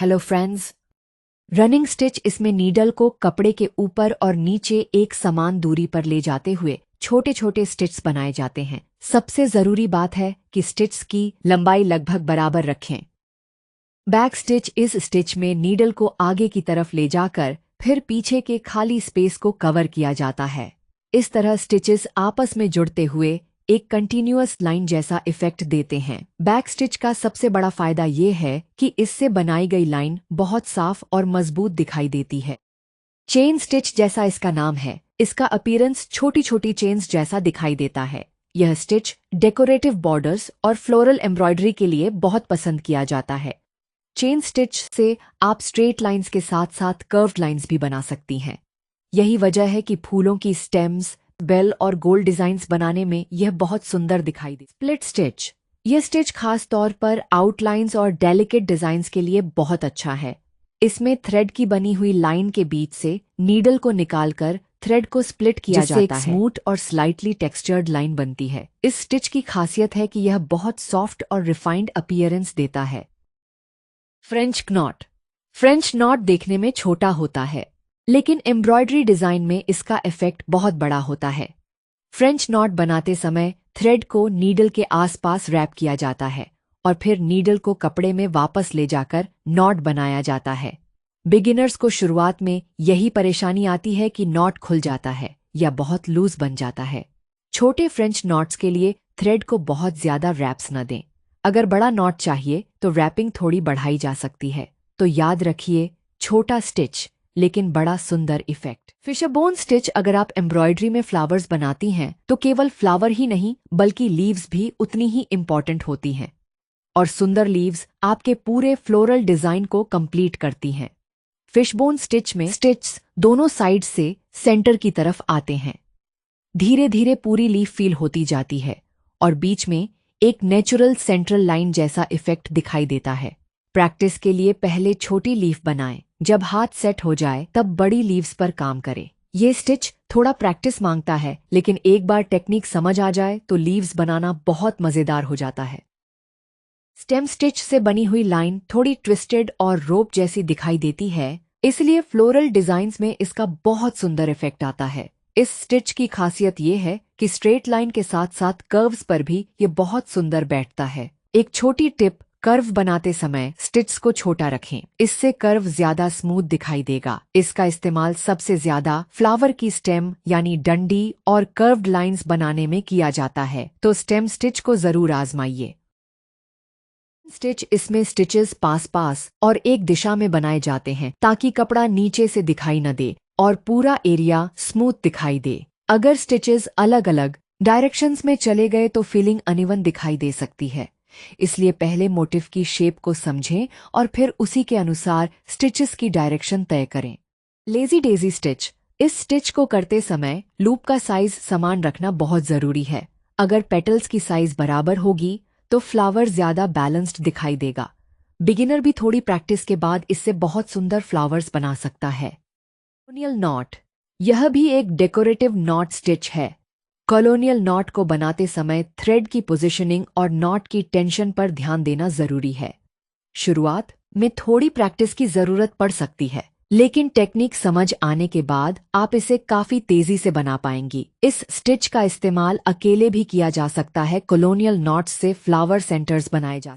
Hello friends. Running stitch इसमें needle को कपड़े के ऊपर और नीचे एक समान दूरी पर ले जाते हुए छोटे छोटे स्टिच बनाए जाते हैं। सबसे जरूरी बात है कि स्टिच की लंबाई लगभग बराबर रखें। बैक स्टिच इस स्टिच में नीडल को आगे की तरफ ले जाकर फिर पीछे के खाली स्पेस को कवर किया जाता है। इस तरह स्टिचेस आपस में जुड़ते हुए एक कंटिन्यूअस लाइन जैसा इफेक्ट देते हैं। बैक स्टिच का सबसे बड़ा फायदा ये है कि इससे बनाई गई लाइन बहुत साफ और मजबूत दिखाई देती है। चेन स्टिच जैसा इसका नाम है, इसका अपीयरेंस छोटी छोटी चेन्स जैसा दिखाई देता है। यह स्टिच डेकोरेटिव बॉर्डर्स और फ्लोरल एम्ब्रॉयडरी के लिए बहुत पसंद किया जाता है। चेन स्टिच से आप स्ट्रेट लाइंस के साथ साथ कर्व्ड लाइंस भी बना सकती हैं। यही वजह है कि फूलों की स्टेम्स, बेल और गोल्ड डिजाइन्स बनाने में यह बहुत सुंदर दिखाई दे। स्प्लिट स्टिच, यह स्टिच खास तौर पर आउटलाइंस और डेलिकेट डिजाइन्स के लिए बहुत अच्छा है। इसमें थ्रेड की बनी हुई लाइन के बीच से नीडल को निकालकर थ्रेड को स्प्लिट किया जाता है, जिससे एक स्मूथ और स्लाइटली टेक्सचर्ड लाइन बनती है। इस स्टिच की खासियत है कि यह बहुत सॉफ्ट और रिफाइंड अपीयरेंस देता है। फ्रेंच नॉट, फ्रेंच नॉट देखने में छोटा होता है, लेकिन एम्ब्रॉयडरी डिजाइन में इसका इफेक्ट बहुत बड़ा होता है। फ्रेंच नॉट बनाते समय थ्रेड को नीडल के आसपास रैप किया जाता है और फिर नीडल को कपड़े में वापस ले जाकर नॉट बनाया जाता है। बिगिनर्स को शुरुआत में यही परेशानी आती है कि नॉट खुल जाता है या बहुत लूज बन जाता है। छोटे फ्रेंच नॉट्स के लिए थ्रेड को बहुत ज्यादा रैप्स न दें। अगर बड़ा नॉट चाहिए तो रैपिंग थोड़ी बढ़ाई जा सकती है। तो याद रखिए, छोटा स्टिच लेकिन बड़ा सुंदर इफेक्ट। फिशरबोन स्टिच, अगर आप एम्ब्रॉयडरी में फ्लावर्स बनाती हैं तो केवल फ्लावर ही नहीं बल्कि लीव्स भी उतनी ही इम्पॉर्टेंट होती हैं, और सुंदर लीव्स आपके पूरे फ्लोरल डिजाइन को कंप्लीट करती हैं। फिशबोन स्टिच में स्टिच्स दोनों साइड से सेंटर की तरफ आते हैं। धीरे धीरे पूरी लीफ फील होती जाती है और बीच में एक नेचुरल सेंट्रल लाइन जैसा इफेक्ट दिखाई देता है। प्रैक्टिस के लिए पहले छोटी लीफ बनाएं, जब हाथ सेट हो जाए तब बड़ी लीव्स पर काम करें। ये स्टिच थोड़ा प्रैक्टिस मांगता है, लेकिन एक बार टेक्निक समझ आ जाए तो लीव्स बनाना बहुत मजेदार हो जाता है। स्टेम स्टिच से बनी हुई लाइन थोड़ी ट्विस्टेड और रोप जैसी दिखाई देती है, इसलिए फ्लोरल डिजाइन्स में इसका बहुत सुंदर इफेक्ट आता है। इस स्टिच की खासियत ये है कि स्ट्रेट लाइन के साथ साथ कर्व्स पर भी ये बहुत सुंदर बैठता है। एक छोटी टिप, कर्व बनाते समय स्टिच को छोटा रखें, इससे कर्व ज्यादा स्मूथ दिखाई देगा। इसका इस्तेमाल सबसे ज्यादा फ्लावर की स्टेम यानी डंडी और कर्व्ड लाइंस बनाने में किया जाता है, तो स्टेम स्टिच को जरूर आजमाइए। स्टिच, इसमें स्टिचेस पास पास और एक दिशा में बनाए जाते हैं ताकि कपड़ा नीचे से दिखाई न दे और पूरा एरिया स्मूथ दिखाई दे। अगर स्टिचेस अलग अलग डायरेक्शंस में चले गए तो फीलिंग अनइवन दिखाई दे सकती है। इसलिए पहले मोटिफ की शेप को समझें और फिर उसी के अनुसार स्टिचेस की डायरेक्शन तय करें। लेजी डेजी स्टिच, इस स्टिच को करते समय लूप का साइज समान रखना बहुत जरूरी है। अगर पेटल्स की साइज बराबर होगी तो फ्लावर ज्यादा बैलेंस्ड दिखाई देगा। बिगिनर भी थोड़ी प्रैक्टिस के बाद इससे बहुत सुंदर फ्लावर्स बना सकता है। कॉलोनियल नॉट, यह भी एक डेकोरेटिव नॉट स्टिच है। कॉलोनियल नॉट को बनाते समय थ्रेड की पोजीशनिंग और नॉट की टेंशन पर ध्यान देना जरूरी है। शुरुआत में थोड़ी प्रैक्टिस की जरूरत पड़ सकती है, लेकिन टेक्निक समझ आने के बाद आप इसे काफी तेजी से बना पाएंगी। इस स्टिच का इस्तेमाल अकेले भी किया जा सकता है। कॉलोनियल नॉट्स से फ्लावर सेंटर्स बनाए जा